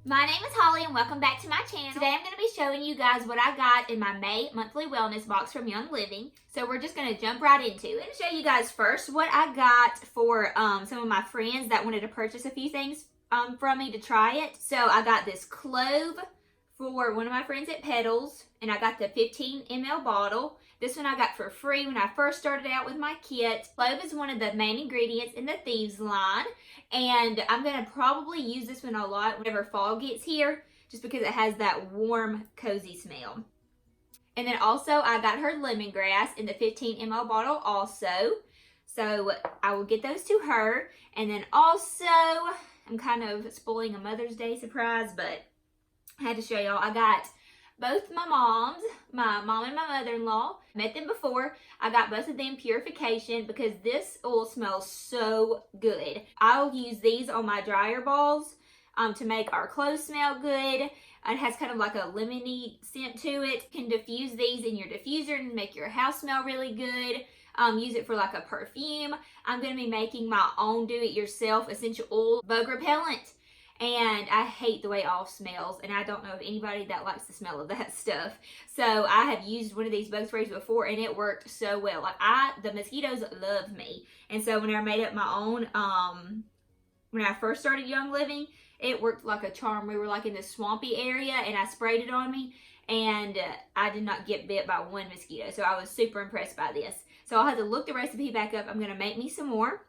My name is Holly and welcome back to my channel. Today I'm going to be showing you guys what I got in my May monthly wellness box from Young Living. So we're just going to jump right into it and show you guys first what I got for some of my friends that wanted to purchase a few things from me to try it. So I got this clove for one of my friends at Petals, and I got the 15 ml bottle. This one I got for free when I first started out with my kit. Clove is one of the main ingredients in the Thieves line, and I'm going to probably use this one a lot whenever fall gets here, just because it has that warm, cozy smell. And then also I got her lemongrass in the 15 ml bottle also. So I will get those to her. And then also, I'm kind of spoiling a Mother's Day surprise, but I had to show y'all. I got both my moms, my mom and my mother-in-law. Met them before. I got both of them Purification because this oil smells so good. I'll use these on my dryer balls to make our clothes smell good. It has kind of like a lemony scent to it. You can diffuse these in your diffuser and make your house smell really good. Use it for like a perfume. I'm going to be making my own do-it-yourself essential oil bug repellent. And I hate the way off smells, and I don't know of anybody that likes the smell of that stuff. So I have used one of these bug sprays before, and it worked so well. Like the mosquitoes love me. And so when I made up my own, when I first started Young Living, it worked like a charm. We were like in this swampy area, and I sprayed it on me, and I did not get bit by one mosquito. So I was super impressed by this. So I'll have to look the recipe back up. I'm going to make me some more.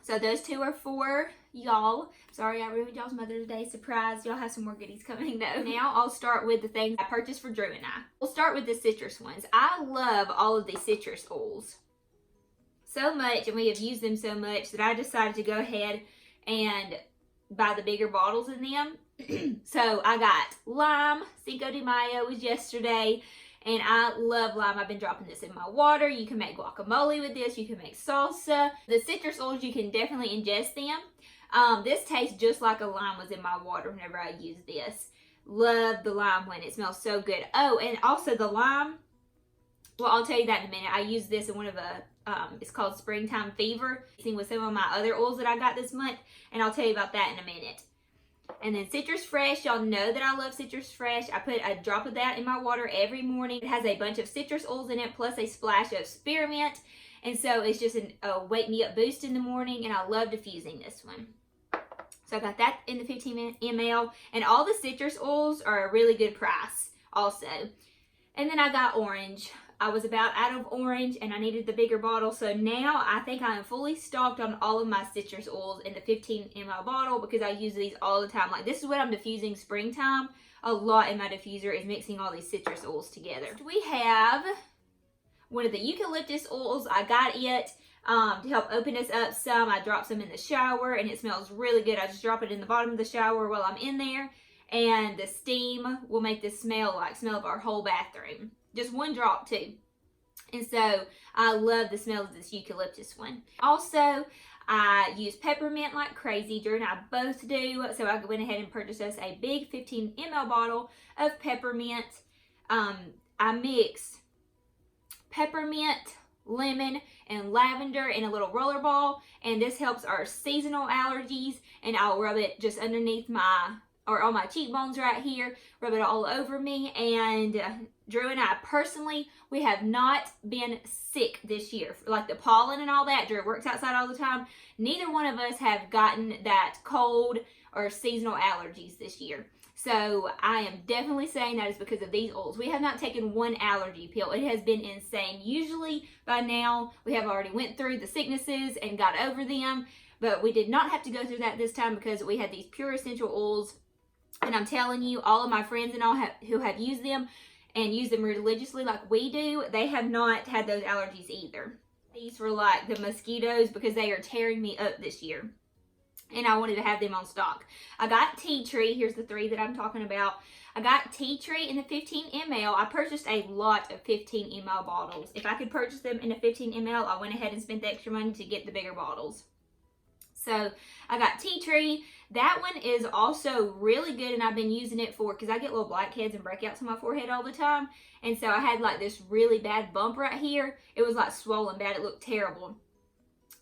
So those two are for y'all. Sorry I ruined y'all's Mother's Day surprise. Y'all have some more goodies coming though. Now I'll start with the things I purchased for Drew and I. We'll start with the citrus ones. I love all of these citrus oils so much, and we have used them so much that I decided to go ahead and buy the bigger bottles in them. So I got lime. Cinco de Mayo was yesterday. And I love lime. I've been dropping this in my water. You can make guacamole with this. You can make salsa. The citrus oils, you can definitely ingest them. This tastes just like a lime was in my water whenever I use this. Love the lime one. It smells so good. Oh, and also the lime. Well, I'll tell you that in a minute. I use this in one of the, it's called Springtime Fever. With some of my other oils that I got this month. And I'll tell you about that in a minute. And then Citrus Fresh, y'all know that I love Citrus Fresh. I put a drop of that in my water every morning. It has a bunch of citrus oils in it, plus a splash of spearmint. And so it's just a wake me up boost in the morning, and I love diffusing this one. So I got that in the 15 ml. And all the citrus oils are a really good price also. And then I got orange. I was about out of orange and I needed the bigger bottle. So now I think I am fully stocked on all of my citrus oils in the 15 ml bottle because I use these all the time. Like this is what I'm diffusing springtime. A lot in my diffuser is mixing all these citrus oils together. We have one of the eucalyptus oils. I got it to help open us up some. I dropped some in the shower and it smells really good. I just drop it in the bottom of the shower while I'm in there. And the steam will make this smell of our whole bathroom. Just one drop too. And so I love the smell of this eucalyptus one. Also, I use peppermint like crazy. Drew and I both do. So I went ahead and purchased us a big 15 ml bottle of peppermint. I mix peppermint, lemon, and lavender in a little roller ball. And this helps our seasonal allergies. And I'll rub it just underneath on my cheekbones right here, rub it all over me. And Drew and I personally, we have not been sick this year. Like the pollen and all that, Drew works outside all the time. Neither one of us have gotten that cold or seasonal allergies this year. So I am definitely saying that is because of these oils. We have not taken one allergy pill. It has been insane. Usually by now we have already went through the sicknesses and got over them. But we did not have to go through that this time because we had these pure essential oils. And I'm telling you, all of my friends and all who have used them and use them religiously like we do, they have not had those allergies either. These were like the mosquitoes because they are tearing me up this year. And I wanted to have them on stock. I got Tea Tree. Here's the three that I'm talking about. I got Tea Tree in the 15 ml. I purchased a lot of 15 ml bottles. If I could purchase them in a 15 ml, I went ahead and spent the extra money to get the bigger bottles. So I got Tea Tree. That one is also really good, and I've been using it for, because I get little blackheads and breakouts on my forehead all the time. And so I had like this really bad bump right here. It was like swollen bad. It looked terrible.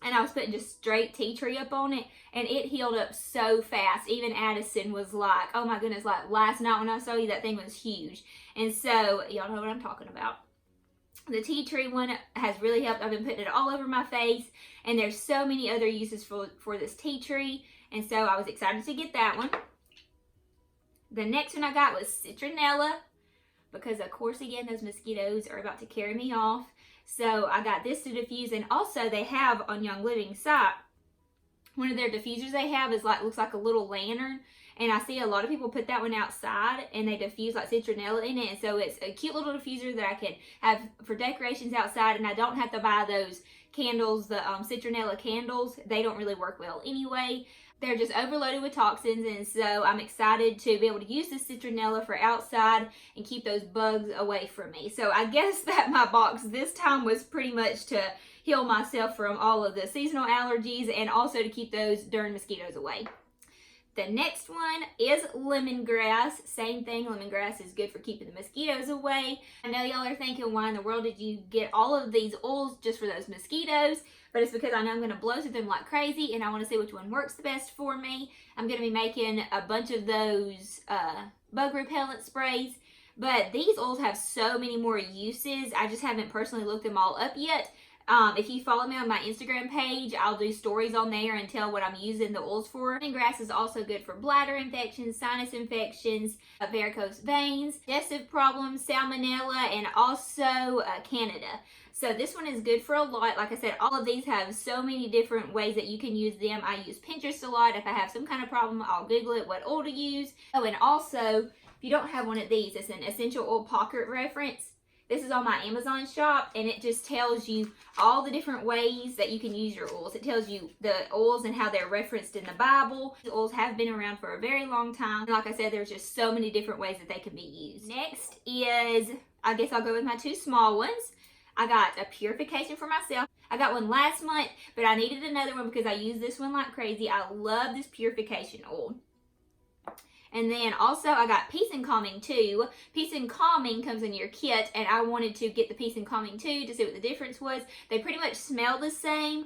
and I was putting just straight tea tree up on it, and it healed up so fast. Even Addison was like, oh my goodness, like last night when I saw you, that thing was huge. And so, y'all know what I'm talking about. The tea tree one has really helped. I've been putting it all over my face, and there's so many other uses for this tea tree, and so I was excited to get that one. The next one I got was Citronella, because of course, again, those mosquitoes are about to carry me off. So I got this to diffuse, and also they have on Young Living site, one of their diffusers they have is like, looks like a little lantern. And I see a lot of people put that one outside and they diffuse like citronella in it. And so it's a cute little diffuser that I can have for decorations outside, and I don't have to buy those candles, the citronella candles. They don't really work well anyway. They're just overloaded with toxins, and so I'm excited to be able to use this citronella for outside and keep those bugs away from me. So I guess that my box this time was pretty much to heal myself from all of the seasonal allergies and also to keep those darn mosquitoes away. The next one is lemongrass. Same thing, lemongrass is good for keeping the mosquitoes away. I know y'all are thinking, why in the world did you get all of these oils just for those mosquitoes? But it's because I know I'm going to blow through them like crazy, and I want to see which one works the best for me. I'm going to be making a bunch of those bug repellent sprays. But these oils have so many more uses. I just haven't personally looked them all up yet. If you follow me on my Instagram page, I'll do stories on there and tell what I'm using the oils for. Lemongrass is also good for bladder infections, sinus infections, varicose veins, digestive problems, salmonella, and also Candida. So this one is good for a lot. Like I said, all of these have so many different ways that you can use them. I use Pinterest a lot. If I have some kind of problem, I'll Google it, what oil to use. Oh, and also, if you don't have one of these, it's an essential oil pocket reference. This is on my Amazon shop, and it just tells you all the different ways that you can use your oils. It tells you the oils and how they're referenced in the Bible. The oils have been around for a very long time. And like I said, there's just so many different ways that they can be used. Next is, I guess I'll go with my two small ones. I got a Purification for myself. I got one last month, but I needed another one because I use this one like crazy. I love this Purification oil. And then also I got Peace and Calming 2. Peace and Calming comes in your kit, and I wanted to get the Peace and Calming 2 to see what the difference was. They pretty much smell the same.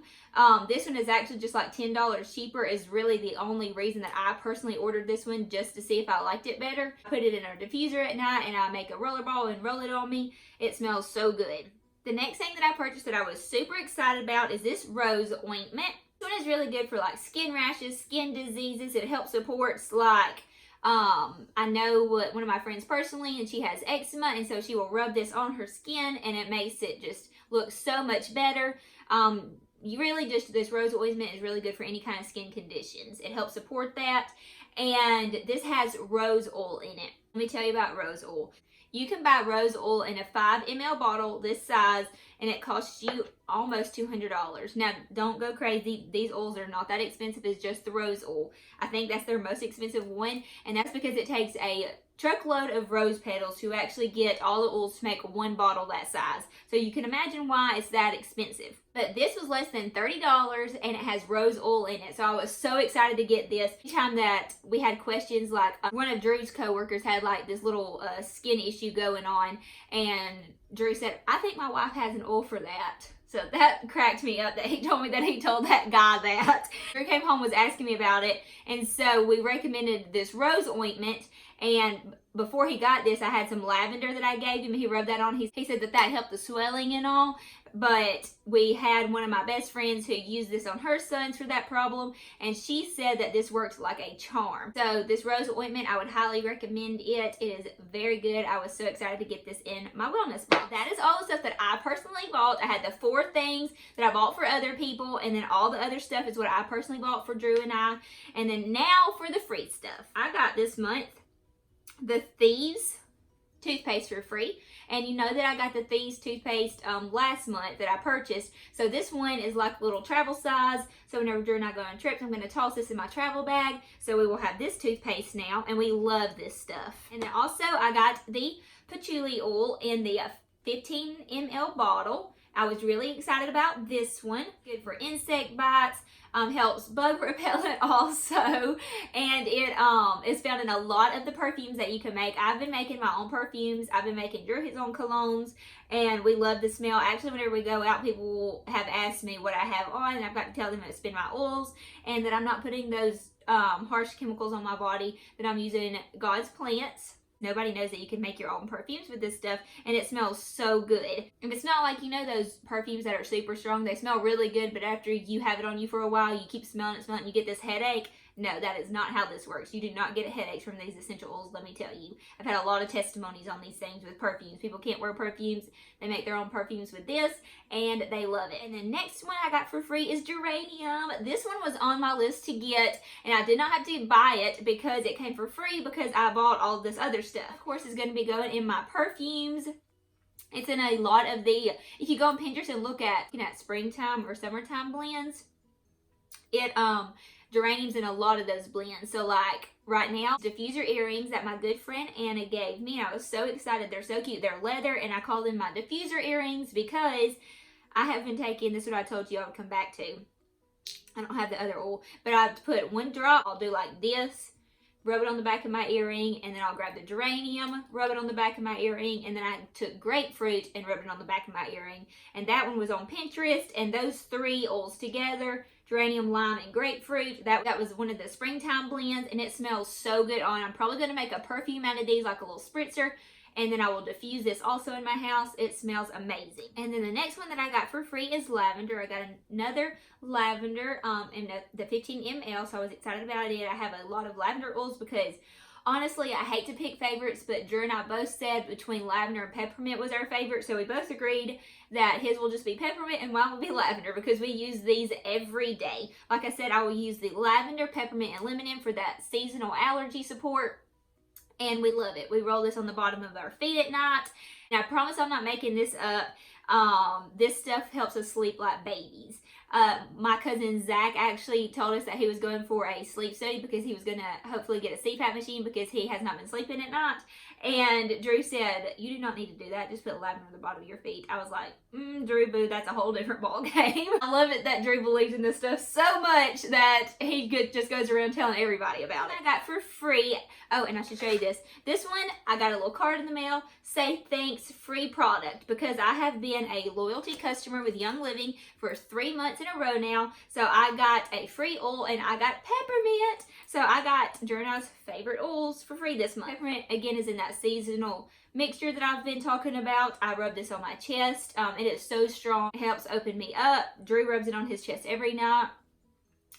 This one is actually just like $10 cheaper, is really the only reason that I personally ordered this one, just to see if I liked it better. I put it in a diffuser at night, and I make a roller ball and roll it on me. It smells so good. The next thing that I purchased that I was super excited about is this rose ointment. This one is really good for like skin rashes, skin diseases. It helps supports like, I know one of my friends personally, and she has eczema, and so she will rub this on her skin, and it makes it just look so much better. You really just, this rose ointment is really good for any kind of skin conditions. It helps support that, and this has rose oil in it. Let me tell you about rose oil. You can buy rose oil in a 5 ml bottle this size, and it costs you almost $200. Now, don't go crazy. These oils are not that expensive. It's just the rose oil. I think that's their most expensive one, and that's because it takes a truckload of rose petals to actually get all the oils to make one bottle that size. So you can imagine why it's that expensive. But this was less than $30, and it has rose oil in it. So I was so excited to get this. Each time that we had questions, like one of Drew's coworkers had like this little skin issue going on, and Drew said, I think my wife has an oil for that. So that cracked me up that he told me that he told that guy that. Drew came home, was asking me about it, and so we recommended this rose ointment. And before he got this, I had some lavender that I gave him. He rubbed that on. He said that helped the swelling and all. But we had one of my best friends who used this on her sons for that problem, and she said that this works like a charm. So this rose ointment, I would highly recommend it. It is very good. I was so excited to get this in my wellness box. That is all the stuff that I personally bought. I had the 4 things that I bought for other people, and then all the other stuff is what I personally bought for Drew and I. And then now for the free stuff. I got this month the Thieves Toothpaste for free. And you know that I got the Thieves Toothpaste last month that I purchased. So this one is like a little travel size. So whenever Drew and I go on trips, I'm going to toss this in my travel bag. So we will have this toothpaste now. And we love this stuff. And then also I got the Patchouli oil in the 15 ml bottle. I was really excited about this one. Good for insect bites. Helps bug repellent also, and it is found in a lot of the perfumes that you can make. I've been making my own perfumes. I've been making Drew his own colognes, and we love the smell. Actually, whenever we go out, people have asked me what I have on, and I've got to tell them it's been my oils, and that I'm not putting those harsh chemicals on my body, that I'm using God's plants. Nobody knows that you can make your own perfumes with this stuff, and it smells so good. And it's not like, you know, those perfumes that are super strong. They smell really good, but after you have it on you for a while, you keep smelling it, you get this headache. No, that is not how this works. You do not get headaches from these essential oils, let me tell you. I've had a lot of testimonies on these things with perfumes. People can't wear perfumes. They make their own perfumes with this, and they love it. And the next one I got for free is Geranium. This one was on my list to get, and I did not have to buy it because it came for free because I bought all this other stuff. Of course, it's going to be going in my perfumes. It's in a lot of the, if you go on Pinterest and look at, springtime or summertime blends, Geranium's in a lot of those blends. So like right now, Diffuser Earrings that my good friend Anna gave me. I was so excited. They're so cute. They're leather, and I call them my Diffuser Earrings because I have been taking, this is what I told you I would come back to. I don't have the other oil, but I've put one drop. I'll do like this, rub it on the back of my earring, and then I'll grab the Geranium, rub it on the back of my earring, and then I took grapefruit and rubbed it on the back of my earring. And that one was on Pinterest, and those three oils together, Geranium, lime, and grapefruit, that was one of the springtime blends, and it smells so good on. I'm probably going to make a perfume out of these, like a little spritzer, and then I will diffuse this also in my house. It smells amazing. And then the next one that I got for free is Lavender. I got another Lavender in the 15 ml, so I was excited about it. I have a lot of lavender oils because honestly, I hate to pick favorites, but Drew and I both said between Lavender and Peppermint was our favorite, so we both agreed that his will just be Peppermint and mine will be Lavender because we use these every day. Like I said, I will use the Lavender, Peppermint, and Lemon for that seasonal allergy support, and we love it. We roll this on the bottom of our feet at night, and I promise I'm not making this up. This stuff helps us sleep like babies. My cousin Zach actually told us that he was going for a sleep study because he was going to hopefully get a CPAP machine because he has not been sleeping at night. And Drew said, you do not need to do that. Just put lavender on the bottom of your feet. I was like, Drew boo, that's a whole different ball game. I love it that Drew believes in this stuff so much that he just goes around telling everybody about it. I got for free. Oh, and I should show you this. This one, I got a little card in the mail. Say thanks, free product, because I have been a loyalty customer with Young Living for 3 months in a row now. So I got a free oil and I got peppermint. So I got Journal's favorite oils for free this month. Peppermint, again, is in that seasonal mixture that I've been talking about. I rub this on my chest. It is so strong. It helps open me up. Drew rubs it on his chest every night.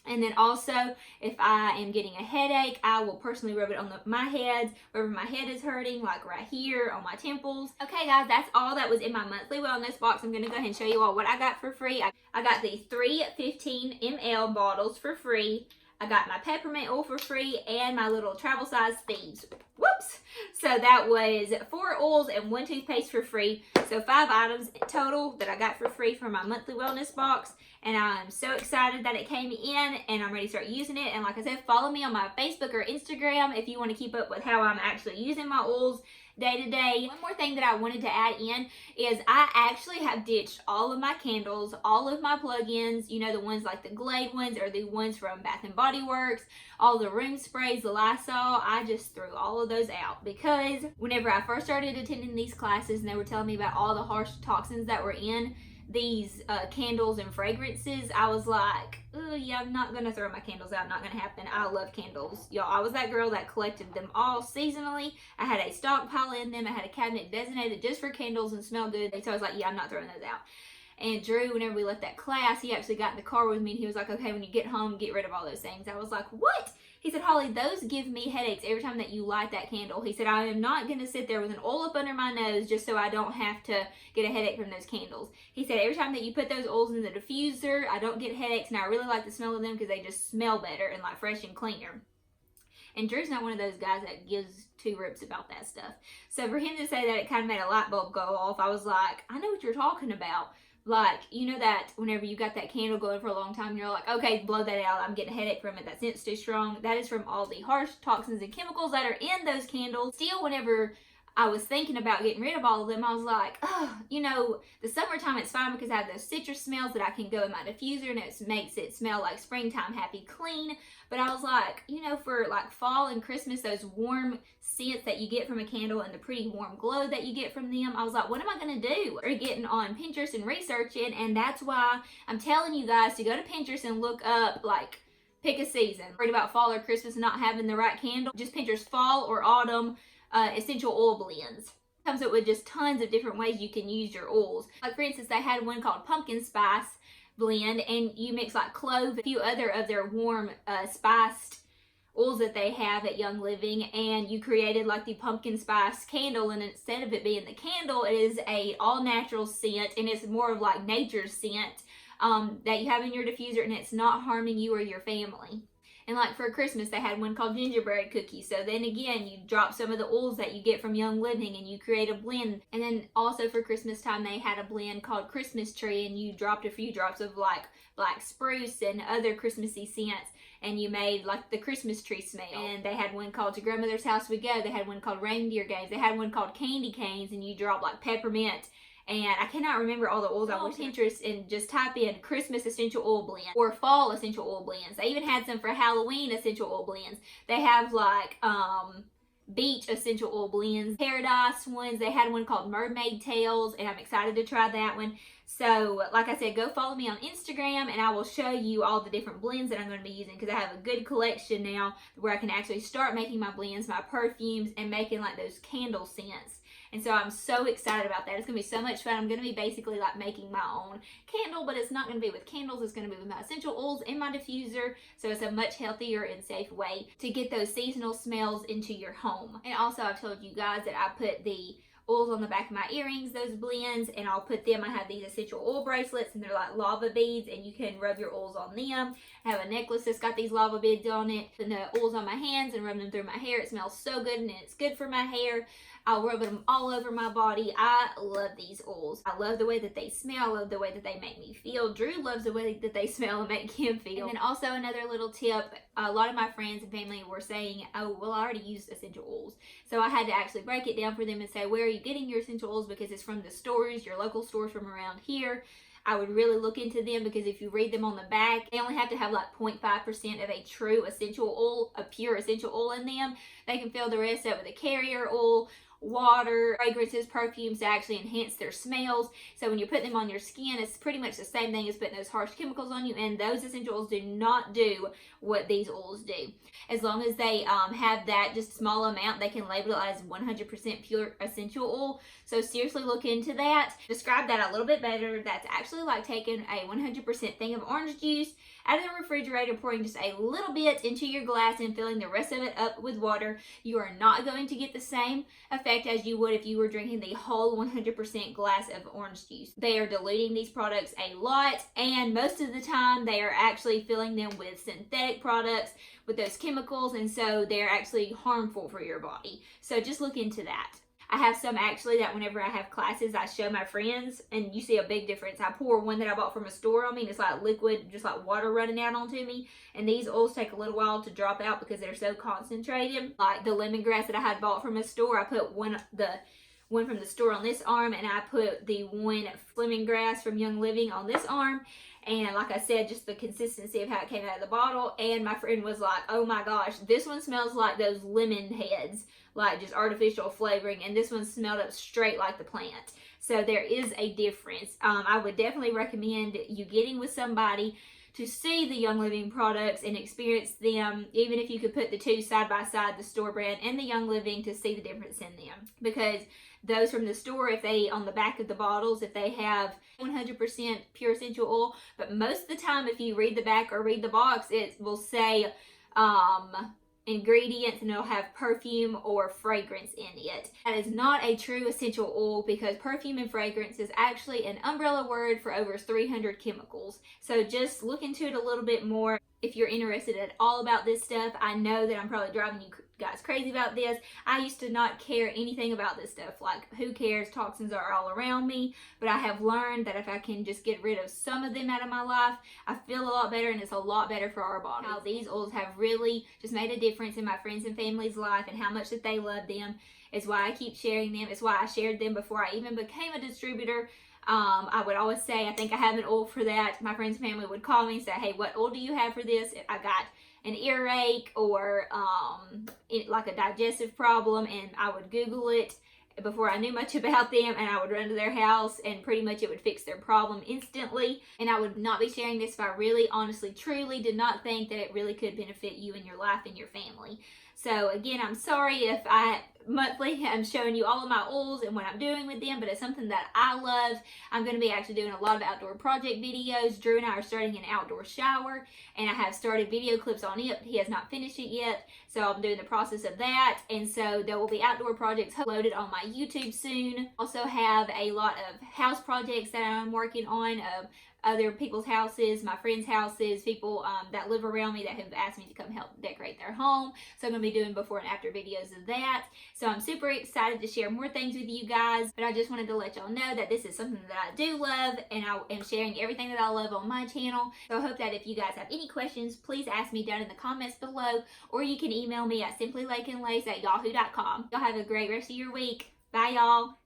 And then also, if I am getting a headache, I will personally rub it on my head, wherever my head is hurting, like right here on my temples. Okay, guys, that's all that was in my monthly wellness box. I'm going to go ahead and show you all what I got for free. I got the 3 15 ml bottles for free. I got my peppermint oil for free and my little travel size Thieves. Whoops! So that was 4 oils and 1 toothpaste for free. So 5 items total that I got for free from my monthly wellness box. And I'm so excited that it came in and I'm ready to start using it. And like I said, follow me on my Facebook or Instagram if you want to keep up with how I'm actually using my oils day to day. One more thing that I wanted to add in is I actually have ditched all of my candles, all of my plug-ins, you know, the ones like the Glade ones or the ones from Bath and Body Works, all the room sprays, the Lysol. I just threw all of those out because whenever I first started attending these classes and they were telling me about all the harsh toxins that were in these candles and fragrances, I was like, oh yeah, I'm not gonna throw my candles out, not gonna happen. I love candles, y'all. I was that girl that collected them all seasonally. I had a stockpile in them. I had a cabinet designated just for candles and smell good, so I was like, yeah, I'm not throwing those out. And Drew, whenever we left that class, he actually got in the car with me and he was like, okay, when you get home, get rid of all those things. I was like, what? He said, Holly, those give me headaches every time that you light that candle. He said, I am not going to sit there with an oil up under my nose just so I don't have to get a headache from those candles. He said, every time that you put those oils in the diffuser, I don't get headaches, and I really like the smell of them because they just smell better and like fresh and cleaner. And Drew's not one of those guys that gives 2 rips about that stuff. So for him to say that, it kind of made a light bulb go off. I was like, I know what you're talking about. Like, you know that whenever you got that candle going for a long time, you're like, okay, blow that out. I'm getting a headache from it. That scent's too strong. That is from all the harsh toxins and chemicals that are in those candles. Still, whenever I was thinking about getting rid of all of them. I was like, oh, you know, the summertime it's fine because I have those citrus smells that I can go in my diffuser and it makes it smell like springtime happy clean. But I was like, you know, for like fall and Christmas, those warm scents that you get from a candle and the pretty warm glow that you get from them, I was like, what am I going to do? Or getting on Pinterest and researching, and that's why I'm telling you guys to go to Pinterest and look up, like, pick a season. Worried about fall or Christmas not having the right candle? Just Pinterest fall or autumn essential oil blends. Comes up with just tons of different ways you can use your oils. Like for instance, they had one called pumpkin spice blend, and you mix like clove, a few other of their warm spiced oils that they have at Young Living, and you created like the pumpkin spice candle, and instead of it being the candle, it is a all natural scent, and it's more of like nature's scent that you have in your diffuser, and it's not harming you or your family. And like for Christmas, they had one called gingerbread cookie. So then again, you drop some of the oils that you get from Young Living and you create a blend. And then also for Christmas time, they had a blend called Christmas Tree, and you dropped a few drops of like black spruce and other Christmassy scents, and you made like the Christmas tree smell. And they had one called To Grandmother's House We Go. They had one called Reindeer Games. They had one called Candy Canes, and you drop like peppermint. And I cannot remember all the oils. I went to Pinterest and just type in Christmas essential oil blend or fall essential oil blends. They even had some for Halloween essential oil blends. They have like beach essential oil blends, paradise ones. They had one called Mermaid Tails, and I'm excited to try that one. So like I said, go follow me on Instagram and I will show you all the different blends that I'm going to be using, because I have a good collection now where I can actually start making my blends, my perfumes, and making like those candle scents. And so I'm so excited about that. It's going to be so much fun. I'm going to be basically like making my own candle, but it's not going to be with candles. It's going to be with my essential oils in my diffuser. So it's a much healthier and safe way to get those seasonal smells into your home. And also I've told you guys that I put the oils on the back of my earrings, those blends, and I'll put them. I have these essential oil bracelets, and they're like lava beads, and you can rub your oils on them. I have a necklace that's got these lava beads on it, and the oils on my hands and rub them through my hair. It smells so good, and it's good for my hair. I'll rub them all over my body. I love these oils. I love the way that they smell. I love the way that they make me feel. Drew loves the way that they smell and make him feel. And then also another little tip, a lot of my friends and family were saying, oh, well, I already used essential oils. So I had to actually break it down for them and say, where are you getting your essential oils? Because it's from the stores, your local stores from around here. I would really look into them, because if you read them on the back, they only have to have like 0.5% of a true essential oil, a pure essential oil in them. They can fill the rest up with a carrier oil, water, fragrances, perfumes to actually enhance their smells. So when you put them on your skin, it's pretty much the same thing as putting those harsh chemicals on you, and those essential oils do not do what these oils do. As long as they have that just small amount, they can label it as 100% pure essential oil. So seriously look into that. Describe that a little bit better. That's actually like taking a 100% thing of orange juice out of the refrigerator, pouring just a little bit into your glass and filling the rest of it up with water. You are not going to get the same effect as you would if you were drinking the whole 100% glass of orange juice. They are diluting these products a lot, and most of the time they are actually filling them with synthetic products with those chemicals, and so they're actually harmful for your body. So just look into that. I have some actually that whenever I have classes, I show my friends, and you see a big difference. I pour one that I bought from a store on me, and it's like liquid, just like water running out onto me. And these oils take a little while to drop out because they're so concentrated. Like the lemongrass that I had bought from a store, I put one from the store on this arm, and I put the one lemongrass from Young Living on this arm. And like I said, just the consistency of how it came out of the bottle. And my friend was like, oh my gosh, this one smells like those lemon heads, like just artificial flavoring. And this one smelled up straight like the plant. So there is a difference. I would definitely recommend you getting with somebody to see the Young Living products and experience them, even if you could put the two side by side, the store brand and the Young Living, to see the difference in them. Because those from the store, if they, on the back of the bottles, if they have 100% pure essential oil, but most of the time if you read the back or read the box, it will say ingredients, and it'll have perfume or fragrance in it. That is not a true essential oil, because perfume and fragrance is actually an umbrella word for over 300 chemicals. So just look into it a little bit more if you're interested at all about this stuff. I know that I'm probably driving you guys crazy about this. I used to not care anything about this stuff. Like, who cares? Toxins are all around me. But I have learned that if I can just get rid of some of them out of my life, I feel a lot better, and it's a lot better for our body. How these oils have really just made a difference in my friends and family's life, and how much that they love them is why I keep sharing them. It's why I shared them before I even became a distributor. I would always say, I think I have an oil for that. My friends and family would call me and say, hey, what oil do you have for this? If I got an earache or like a digestive problem, and I would Google it before I knew much about them, and I would run to their house, and pretty much it would fix their problem instantly. And I would not be sharing this if I really, honestly, truly did not think that it really could benefit you and your life and your family. So again, I'm sorry if I monthly I'm showing you all of my oils and what I'm doing with them, but it's something that I love. I'm going to be actually doing a lot of outdoor project videos. Drew and I are starting an outdoor shower, and I have started video clips on it. He has not finished it yet, so I'm doing the process of that. And so there will be outdoor projects loaded on my YouTube soon. Also have a lot of house projects that I'm working on, of other people's houses, my friends' houses, people that live around me that have asked me to come help decorate their home. So I'm going to be doing before and after videos of that. So I'm super excited to share more things with you guys, but I just wanted to let y'all know that this is something that I do love, and I am sharing everything that I love on my channel. So I hope that if you guys have any questions, please ask me down in the comments below, or you can email me at simplylakeandlace@yahoo.com. Y'all have a great rest of your week. Bye, y'all.